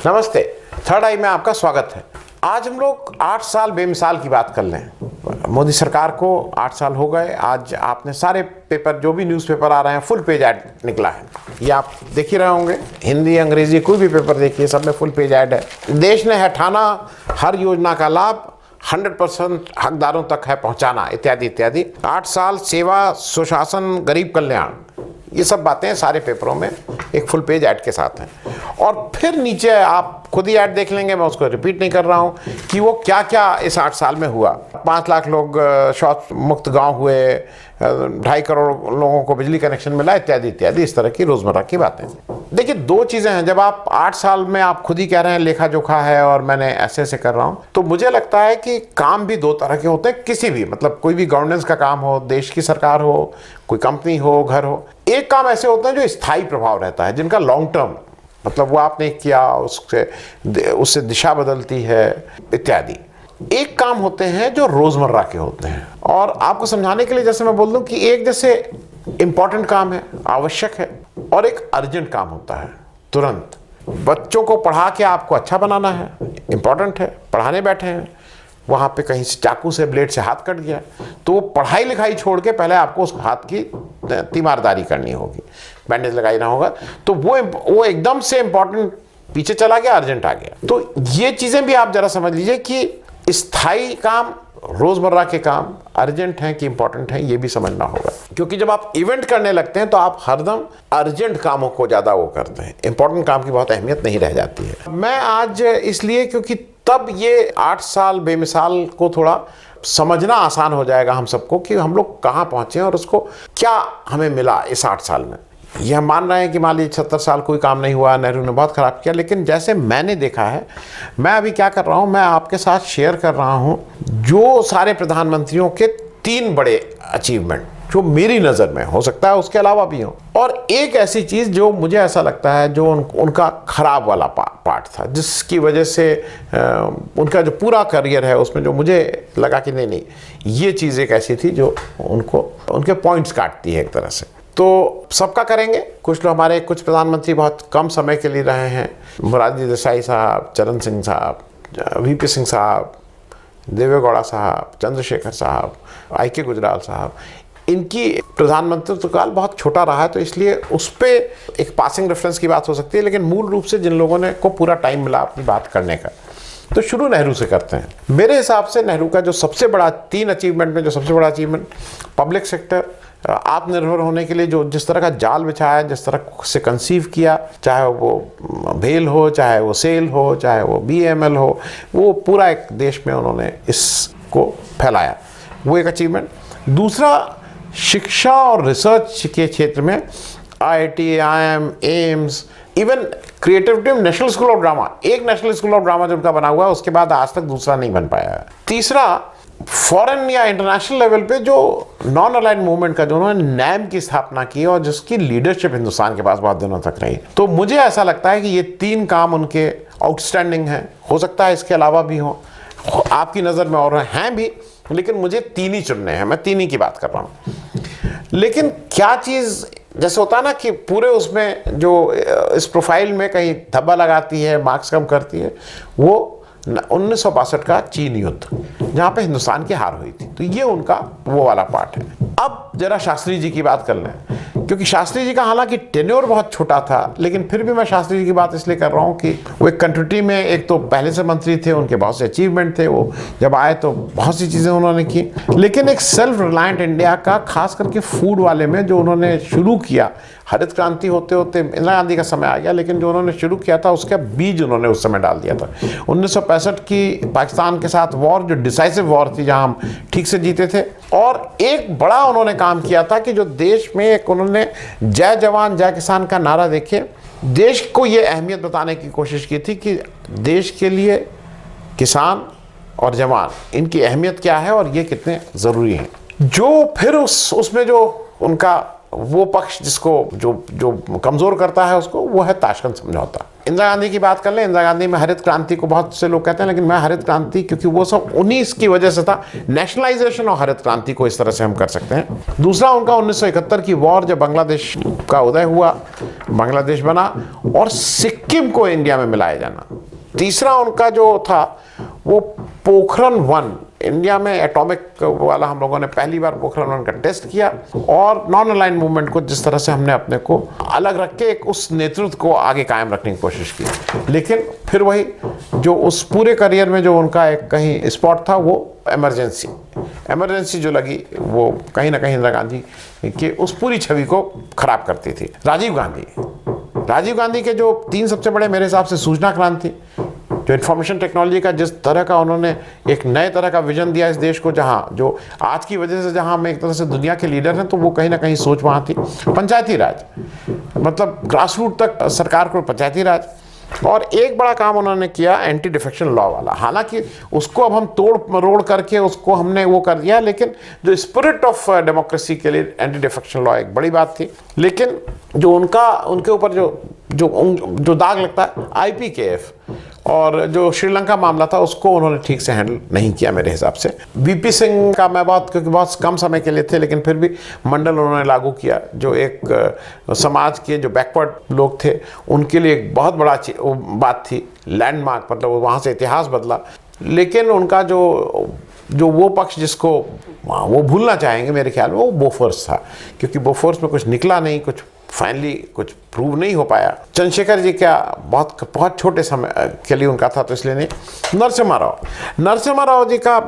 नमस्ते, थर्ड आई में आपका स्वागत है। आज हम लोग 8 साल बेमिसाल की बात कर लें। मोदी सरकार को 8 साल हो गए। आज आपने सारे पेपर, जो भी न्यूज़पेपर आ रहे हैं, फुल पेज ऐड निकला है। ये आप देख ही रहे होंगे, हिंदी अंग्रेजी कोई भी पेपर देखिए, सब में फुल पेज ऐड है। देश ने है ठाना, हर योजना का लाभ 100% हकदारों तक है पहुंचाना, इत्यादि इत्यादि। 8 साल सेवा, सुशासन, गरीब कल्याण, ये सब बातें सारे पेपरों में एक फुल पेज ऐड के साथ हैं। और फिर नीचे आप खुद ही ऐड देख लेंगे, मैं उसको रिपीट नहीं कर रहा हूँ कि वो क्या क्या इस 8 साल में हुआ। 5 लाख लोग शौच मुक्त गांव हुए, 2.5 करोड़ लोगों को बिजली कनेक्शन मिला, इत्यादि इत्यादि, इस तरह की रोजमर्रा की बातें। देखिए, 2 चीज़ें हैं। जब आप 8 साल में आप खुद ही कह रहे हैं लेखा जोखा है और मैंने ऐसे ऐसे कर रहा हूँ, तो मुझे लगता है कि काम भी 2 तरह के होते हैं। किसी भी, मतलब कोई भी गवर्नेंस का काम हो, देश की सरकार हो, कोई कंपनी हो, घर हो, एक काम ऐसे होते हैं जो स्थायी प्रभाव रहता है, जिनका लॉन्ग टर्म, मतलब वो आपने किया, उससे दिशा बदलती है, इत्यादि। एक काम होते हैं जो रोजमर्रा के होते हैं। और आपको समझाने के लिए जैसे मैं बोल दूं कि एक जैसे इंपॉर्टेंट काम है, आवश्यक है, और एक अर्जेंट काम होता है, तुरंत। बच्चों को पढ़ा के आपको अच्छा बनाना है, इंपॉर्टेंट है। पढ़ाने बैठे हैं, वहाँ पे कहीं से चाकू से, ब्लेड से हाथ कट गया, तो वो पढ़ाई लिखाई छोड़ के पहले आपको उस हाथ की तीमारदारी करनी होगी, बैंडेज लगाना होगा। तो वो एकदम से इंपॉर्टेंट पीछे चला गया, अर्जेंट आ गया। तो ये चीज़ें भी आप जरा समझ लीजिए कि स्थायी काम, रोजमर्रा के काम अर्जेंट हैं कि इंपॉर्टेंट हैं, ये भी समझना होगा। क्योंकि जब आप इवेंट करने लगते हैं तो आप हरदम अर्जेंट कामों को ज़्यादा वो करते हैं, इंपॉर्टेंट काम की बहुत अहमियत नहीं रह जाती है। मैं आज इसलिए, क्योंकि तब ये 8 साल बेमिसाल को थोड़ा समझना आसान हो जाएगा हम सबको कि हम लोग कहाँ पहुँचे और उसको क्या हमें मिला इस 8 साल में। ये हम मान रहे हैं कि मान लीजिए 76 साल कोई काम नहीं हुआ, नेहरू ने बहुत ख़राब किया, लेकिन जैसे मैंने देखा है, मैं अभी क्या कर रहा हूँ, मैं आपके साथ शेयर कर रहा हूँ जो सारे प्रधानमंत्रियों के 3 बड़े अचीवमेंट जो मेरी नज़र में, हो सकता है उसके अलावा भी हो, और एक ऐसी चीज़ जो मुझे ऐसा लगता है जो उनका खराब वाला पार्ट था, जिसकी वजह से उनका जो पूरा करियर है उसमें जो मुझे लगा कि नहीं, ये चीज़ एक ऐसी थी जो उनके पॉइंट्स काटती है एक तरह से। तो सबका करेंगे। कुछ लोग, हमारे कुछ प्रधानमंत्री बहुत कम समय के लिए रहे हैं, मोरारजी देसाई साहब, चरण सिंह साहब, वीपी सिंह साहब, देवेगौड़ा साहब, चंद्रशेखर साहब, आई.के. गुजराल साहब। इनकी प्रधानमंत्रित्व काल बहुत छोटा रहा है, तो इसलिए उस पर एक पासिंग रेफरेंस की बात हो सकती है, लेकिन मूल रूप से जिन लोगों को पूरा टाइम मिला अपनी बात करने का, तो शुरू नेहरू से करते हैं। मेरे हिसाब से नेहरू का जो सबसे बड़ा, 3 अचीवमेंट में जो सबसे बड़ा अचीवमेंट, पब्लिक सेक्टर आत्मनिर्भर होने के लिए जो जिस तरह का जाल बिछाया, जिस तरह से कंसीव किया, चाहे वो भेल हो, चाहे वो सेल हो, चाहे वो BML हो, वो पूरा एक देश में उन्होंने इसको फैलाया, वो एक अचीवमेंट। दूसरा, शिक्षा और रिसर्च के क्षेत्र में IIT, IIM, AIIMS, even creativity में नेशनल स्कूल ऑफ ड्रामा, एक नेशनल स्कूल ऑफ ड्रामा जो उनका बना हुआ है, उसके बाद आज तक दूसरा नहीं बन पाया है। तीसरा, फॉरेन या इंटरनेशनल लेवल पे जो नॉन अलाइंड मूवमेंट का जो उन्होंने NAM की स्थापना की और जिसकी लीडरशिप हिंदुस्तान के पास बहुत दिनों तक रही, तो मुझे ऐसा लगता है कि ये 3 काम उनके आउटस्टैंडिंग हैं। हो सकता है इसके अलावा भी हो, आपकी नज़र में और हैं भी, लेकिन मुझे 3 ही चुनने हैं, मैं 3 ही की बात कर रहा हूँ। लेकिन क्या चीज़, जैसे होता है ना कि पूरे उसमें जो इस प्रोफाइल में कहीं धब्बा लगाती है, मार्क्स कम करती है, वो 1962 का चीन युद्ध, जहाँ पे हिंदुस्तान की हार हुई थी, तो ये उनका वो वाला पार्ट है। अब जरा शास्त्री जी की बात कर लें, क्योंकि शास्त्री जी का हालांकि टेन्योर बहुत छोटा था, लेकिन फिर भी मैं शास्त्री जी की बात इसलिए कर रहा हूँ कि वो एक कंट्रीब्यूटी में, एक तो पहले से मंत्री थे, उनके बहुत से अचीवमेंट थे, वो जब आए तो बहुत सी चीज़ें उन्होंने की, लेकिन एक सेल्फ रिलायंट इंडिया का, खास करके फूड वाले में जो उन्होंने शुरू किया, हरित क्रांति होते होते इंदिरा गांधी का समय आ गया, लेकिन जो उन्होंने शुरू किया था उसका बीज उन्होंने उस समय डाल दिया था। 1965 की पाकिस्तान के साथ वॉर, जो डिसाइसिव वॉर थी, जहां हम ठीक से जीते थे, और एक बड़ा उन्होंने काम किया था कि जो देश में एक उन्होंने जय जवान जय किसान का नारा देके देश को ये अहमियत बताने की कोशिश की थी कि देश के लिए किसान और जवान, इनकी अहमियत क्या है और ये कितने ज़रूरी हैं। जो फिर उसमें जो उनका वो पक्ष जिसको जो कमज़ोर करता है उसको, वो है ताशकंद समझौता। इंदिरा गांधी की बात कर लें, इंदिरा गांधी में हरित क्रांति को बहुत से लोग कहते हैं, लेकिन मैं हरित क्रांति, क्योंकि वो सब 19 की वजह से था, नेशनलाइजेशन और हरित क्रांति को इस तरह से हम कर सकते हैं। दूसरा, उनका 1971 की वॉर, जब बांग्लादेश का उदय हुआ, बांग्लादेश बना और सिक्किम को इंडिया में मिलाया जाना। तीसरा उनका जो था वो पोखरण-1, इंडिया में एटॉमिक वाला हम लोगों ने पहली बार पोखरण-1 का टेस्ट किया और नॉन अलाइन मूवमेंट को जिस तरह से हमने अपने को अलग रख के एक उस नेतृत्व को आगे कायम रखने की कोशिश की। लेकिन फिर वही जो उस पूरे करियर में जो उनका एक कहीं स्पॉट था वो इमरजेंसी जो लगी वो कहीं ना कहीं इंदिरा गांधी की उस पूरी छवि को खराब करती थी। राजीव गांधी के जो 3 सबसे बड़े मेरे हिसाब से सूचना क्रांति, जो इंफॉर्मेशन टेक्नोलॉजी का जिस तरह का उन्होंने एक नए तरह का विजन दिया इस देश को, जहाँ जो आज की वजह से जहाँ हम एक तरह से दुनिया के लीडर हैं, तो वो कहीं ना कहीं सोच वहाँ थी। पंचायती राज, मतलब ग्रास रूट तक सरकार को पंचायती राज, और एक बड़ा काम उन्होंने किया एंटी डिफेक्शन लॉ वाला। हालांकि उसको अब हम तोड़ मरोड़ करके उसको हमने वो कर दिया, लेकिन जो स्पिरिट ऑफ डेमोक्रेसी के लिए एंटी डिफेक्शन लॉ एक बड़ी बात थी। लेकिन जो उनके ऊपर जो दाग लगता है IPKF और जो श्रीलंका मामला था उसको उन्होंने ठीक से हैंडल नहीं किया मेरे हिसाब से। VP सिंह का मैं क्योंकि बहुत कम समय के लिए थे, लेकिन फिर भी मंडल उन्होंने लागू किया, जो एक समाज के जो बैकवर्ड लोग थे उनके लिए एक बहुत बड़ा बात थी, लैंडमार्क, मतलब वहाँ से इतिहास बदला। लेकिन उनका जो वो पक्ष जिसको वो भूलना चाहेंगे मेरे ख्याल में वो बोफोर्स था, क्योंकि बोफोर्स में कुछ निकला नहीं, कुछ फाइनली कुछ प्रूव नहीं हो पाया। चंद्रशेखर जी का बहुत छोटे समय के लिए उनका था, तो इसलिए नहीं। नरसिम्हा राव जी का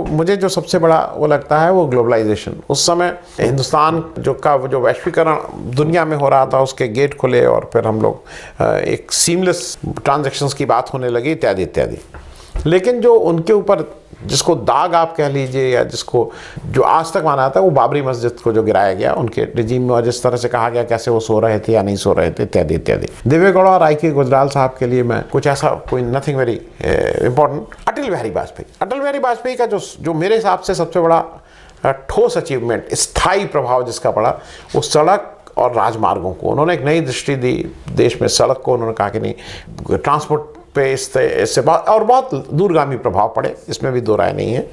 मुझे जो सबसे बड़ा वो लगता है वो ग्लोबलाइजेशन। उस समय हिंदुस्तान जो वैश्वीकरण दुनिया में हो रहा था, उसके गेट खुले और फिर हम लोग एक सीमलेस ट्रांजैक्शंस की बात होने लगी, इत्यादि इत्यादि। लेकिन जो उनके ऊपर जिसको दाग आप कह लीजिए, या जिसको जो आज तक माना जाता है, वो बाबरी मस्जिद को जो गिराया गया उनके रिजीम में, और जिस तरह से कहा गया कैसे वो सो रहे थे या नहीं सो रहे थे, इत्यादि इत्यादि। देवेगौड़ा और IK गुजराल साहब के लिए मैं कुछ ऐसा कोई nothing very important. Atal Bihari Vajpayee का जो मेरे हिसाब से सबसे बड़ा ठोस अचीवमेंट, स्थायी प्रभाव जिसका पड़ा, वो सड़क और राजमार्गों को उन्होंने एक नई दृष्टि दी देश में। सड़क को उन्होंने कहा कि नहीं, ट्रांसपोर्ट पे इससे बहुत दूरगामी प्रभाव पड़े, इसमें भी दो राय नहीं है।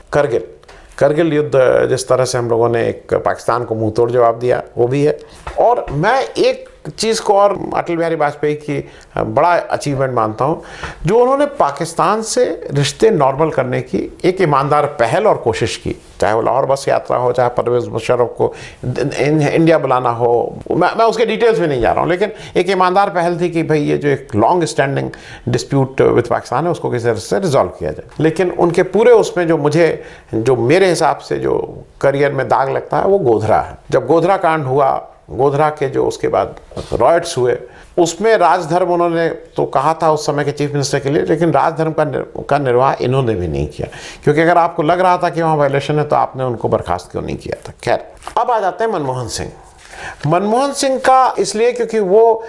करगिल युद्ध जिस तरह से हम लोगों ने एक पाकिस्तान को मुंह तोड़ जवाब दिया, वो भी है। और मैं एक चीज़ को और अटल बिहारी वाजपेयी की बड़ा अचीवमेंट मानता हूँ, जो उन्होंने पाकिस्तान से रिश्ते नॉर्मल करने की एक ईमानदार पहल और कोशिश की, चाहे वो लाहौर बस यात्रा हो, चाहे परवेज़ मुशर्रफ को इंडिया बुलाना हो। मैं उसके डिटेल्स में नहीं जा रहा हूँ, लेकिन एक ईमानदार पहल थी कि भाई ये जो एक long standing dispute with Pakistan है उसको किसी तरह से रिजॉल्व किया जाए। लेकिन उनके पूरे उसमें जो मेरे हिसाब से जो करियर में दाग लगता है वो गोधरा है। जब गोधरा कांड हुआ, गोधरा के जो उसके बाद रॉयट्स हुए, उसमें राजधर्म उन्होंने तो कहा था उस समय के चीफ मिनिस्टर के लिए, लेकिन राजधर्म का निर्वाह इन्होंने भी नहीं किया, क्योंकि अगर आपको लग रहा था कि वहाँ वायलेशन है तो आपने उनको बर्खास्त क्यों नहीं किया था। खैर, अब आ जाते हैं मनमोहन सिंह का, इसलिए क्योंकि वो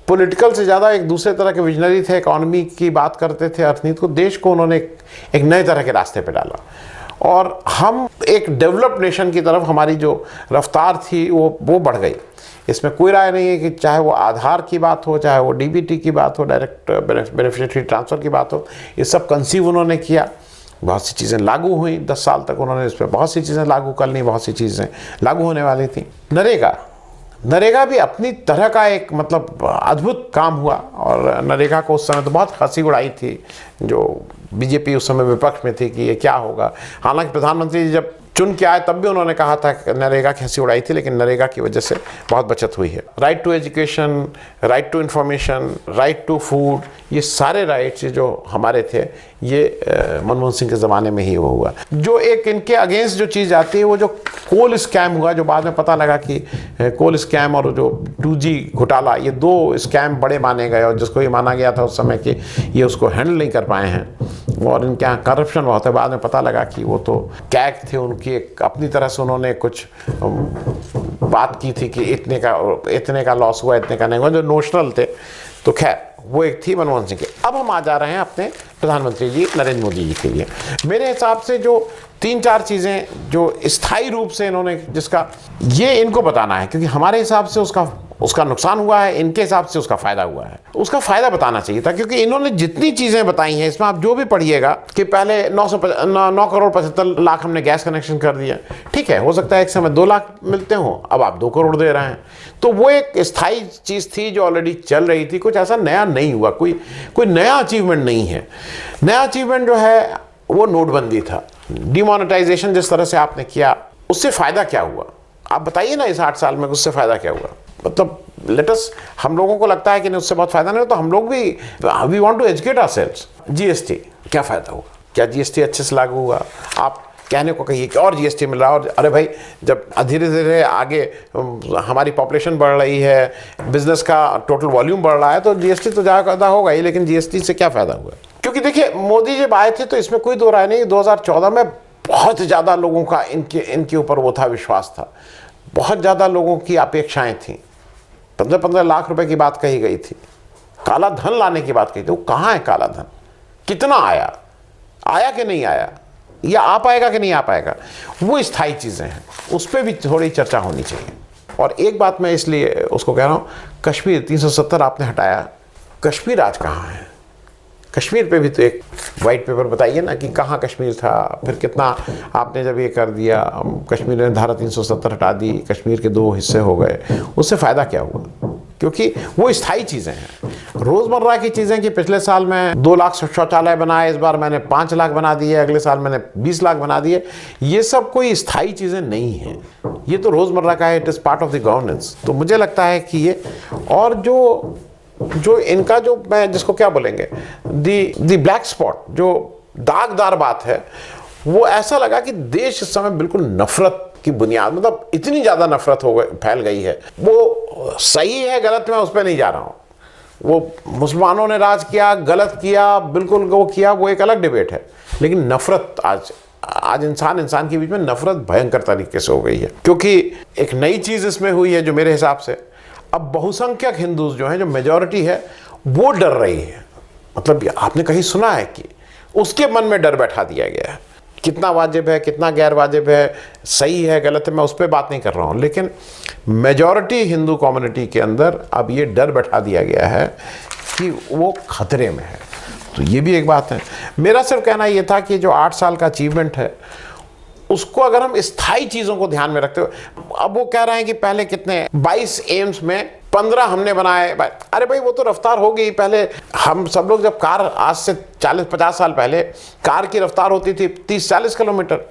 पॉलिटिकल से ज़्यादा एक दूसरे तरह के विजनरी थे, इकॉनमी की बात करते थे, अर्थनीति को, देश को उन्होंने एक नए तरह के रास्ते पर डाला और हम एक डेवलप्ड नेशन की तरफ हमारी जो रफ्तार थी वो बढ़ गई। इसमें कोई राय नहीं है कि चाहे वो आधार की बात हो, चाहे वो DBT की बात हो, डायरेक्ट बेनिफिशियरी ट्रांसफ़र की बात हो, ये सब कंसीव उन्होंने किया। बहुत सी चीज़ें लागू हुई, 10 साल तक उन्होंने इस पर बहुत सी चीज़ें लागू कर ली, बहुत सी चीज़ें लागू होने वाली थी। नरेगा भी अपनी तरह का एक मतलब अद्भुत काम हुआ, और नरेगा को उस समय तो बहुत हंसी उड़ाई थी, जो बीजेपी उस समय विपक्ष में थी कि ये क्या होगा। हालांकि प्रधानमंत्री जी जब चुन के आए तब भी उन्होंने कहा था कि नरेगा की हंसी उड़ाई थी, लेकिन नरेगा की वजह से बहुत बचत हुई है। Right to education, right to information, right to food, ये सारे राइट्स जो हमारे थे, ये मनमोहन सिंह के ज़माने में ही वो हुआ। जो एक इनके अगेंस्ट जो चीज़ आती है, वो जो कोल स्कैम हुआ, जो बाद में पता लगा कि कोल स्कैम और जो 2G घोटाला, ये 2 स्कैम बड़े माने गए, और जिसको ये माना गया था उस समय कि ये उसको हैंडल नहीं कर पाए हैं और इनके यहाँ करप्शन बहुत है। बाद में पता लगा कि वो तो कैग थे उनकी, एक अपनी तरह से उन्होंने कुछ बात की थी कि इतने का लॉस हुआ, इतने का नहीं हुआ, जो नोशनल थे। तो खैर, वो एक थी मनमोहन सिंह की। अब हम आ जा रहे हैं अपने प्रधानमंत्री जी नरेंद्र मोदी जी के लिए। मेरे हिसाब से जो 3-4 चीज़ें जो स्थायी रूप से इन्होंने, जिसका ये इनको बताना है, क्योंकि हमारे हिसाब से उसका उसका नुकसान हुआ है, इनके हिसाब से उसका फायदा हुआ है। उसका फायदा बताना चाहिए था, क्योंकि इन्होंने जितनी चीजें बताई हैं इसमें आप जो भी पढ़िएगा कि पहले 9 करोड़ 75 लाख हमने गैस कनेक्शन कर दिया। ठीक है, हो सकता है एक समय 2 लाख मिलते हो, अब आप 2 करोड़ दे रहे हैं, तो वो एक स्थायी चीज थी जो ऑलरेडी चल रही थी। कुछ ऐसा नया नहीं हुआ, कोई नया अचीवमेंट नहीं है। नया अचीवमेंट जो है वो नोटबंदी था। डिमोनेटाइजेशन जिस तरह से आपने किया, उससे फायदा क्या हुआ आप बताइए ना। इस 8 साल में उससे फायदा क्या हुआ? मतलब लेटस, हम लोगों को लगता है कि नहीं उससे बहुत फायदा नहीं हो, तो हम लोग भी we want to educate ourselves. GST क्या फायदा होगा? क्या जीएसटी अच्छे से लागू हुआ? आप कहने को कहिए कि और जीएसटी मिल रहा है, और अरे भाई जब धीरे धीरे आगे हमारी पॉपुलेशन बढ़ रही है, बिजनेस का टोटल वॉल्यूम बढ़ रहा है, तो जीएसटी तो ज़्यादा होगा ही, लेकिन जीएसटी से क्या फायदा हुआ? क्योंकि देखिए, मोदी जब आए थे तो इसमें कोई दो राय नहीं, 2014 में बहुत ज़्यादा लोगों का इनके ऊपर वो था, विश्वास था, बहुत ज़्यादा लोगों की अपेक्षाएं थीं। 15-15 लाख रुपए की बात कही गई थी, काला धन लाने की बात कही थी। वो कहाँ है काला धन? कितना आया कि नहीं आया, या आ पाएगा कि नहीं आ पाएगा? वो स्थायी चीज़ें हैं, उस पर भी थोड़ी चर्चा होनी चाहिए। और एक बात मैं इसलिए उसको कह रहा हूँ, कश्मीर 370 आपने हटाया, कश्मीर आज कहाँ है? कश्मीर पे भी तो एक वाइट पेपर बताइए ना कि कहाँ कश्मीर था, फिर कितना आपने जब ये कर दिया, कश्मीर ने धारा 370 हटा दी, कश्मीर के 2 हिस्से हो गए, उससे फ़ायदा क्या हुआ? क्योंकि वो स्थायी चीज़ें हैं, रोज़मर्रा की चीज़ें। कि पिछले साल मैं 2 लाख शौचालय बनाए, इस बार मैंने 5 लाख बना दिए, अगले साल मैंने 20 लाख बना दिए, ये सब कोई स्थायी चीज़ें नहीं हैं, ये तो रोज़मर्रा का है, it is part of the governance. तो मुझे लगता है कि ये, और जो इनका जो मैं जिसको क्या बोलेंगे, दी ब्लैक स्पॉट, जो दागदार बात है, वो ऐसा लगा कि देश इस समय बिल्कुल नफरत की बुनियाद, मतलब इतनी ज़्यादा नफरत फैल गई है। वो सही है गलत, मैं उस पर नहीं जा रहा हूँ, वो मुसलमानों ने राज किया, गलत किया, बिल्कुल वो किया, वो एक अलग डिबेट है। लेकिन नफरत आज इंसान के बीच में नफरत भयंकर तरीके से हो गई है, क्योंकि एक नई चीज़ इसमें हुई है जो मेरे हिसाब से, अब बहुसंख्यक हिंदू जो हैं, जो मेजॉरिटी है, वो डर रही है। मतलब आपने कहीं सुना है कि उसके मन में डर बैठा दिया गया है? कितना वाजिब है, कितना गैर वाजिब है, सही है गलत है, मैं उस पर बात नहीं कर रहा हूँ, लेकिन मेजॉरिटी हिंदू कम्युनिटी के अंदर अब ये डर बैठा दिया गया है कि वो खतरे में है। तो ये भी एक बात है। मेरा सिर्फ कहना ये था कि जो 8 साल का अचीवमेंट है, उसको अगर हम स्थायी चीज़ों को ध्यान में रखते हो, अब वो कह रहे हैं कि पहले कितने 22 एम्स में 15 हमने बनाए। अरे भाई वो तो रफ्तार हो गई। पहले हम सब लोग जब कार, आज से 40-50 साल पहले कार की रफ्तार होती थी 30-40 किलोमीटर।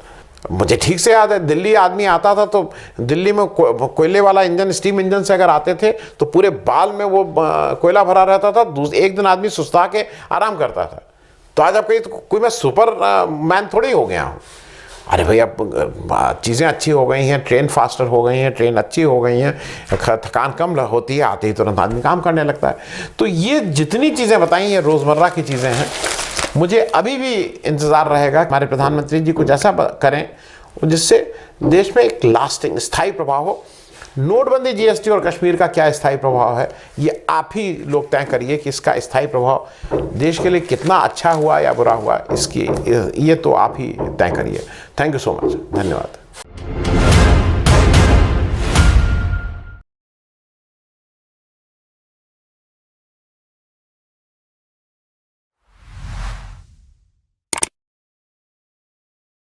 मुझे ठीक से याद है, दिल्ली आदमी आता था तो दिल्ली में कोयले वाला इंजन, स्टीम इंजन से अगर आते थे तो पूरे बाल में वो कोयला भरा रहता था, एक दिन आदमी सुस्ता के आराम करता था। तो आज आप कहीं तो कोई मैं सुपर मैन थोड़ी हो गया हूँ। अरे भाई अब चीज़ें अच्छी हो गई हैं, ट्रेन फास्टर हो गई हैं, ट्रेन अच्छी हो गई हैं, थकान कम होती है, आते ही तुरंत आदमी काम करने लगता है। तो ये जितनी चीज़ें बताई हैं रोज़मर्रा की चीज़ें हैं। मुझे अभी भी इंतज़ार रहेगा हमारे प्रधानमंत्री जी कुछ ऐसा करें जिससे देश में एक लास्टिंग स्थायी प्रभाव हो। नोटबंदी, जीएसटी और कश्मीर का क्या स्थायी प्रभाव है, ये आप ही लोग तय करिए कि इसका स्थायी प्रभाव देश के लिए कितना अच्छा हुआ या बुरा हुआ, इसकी ये तो आप ही तय करिए। थैंक यू सो मच, धन्यवाद।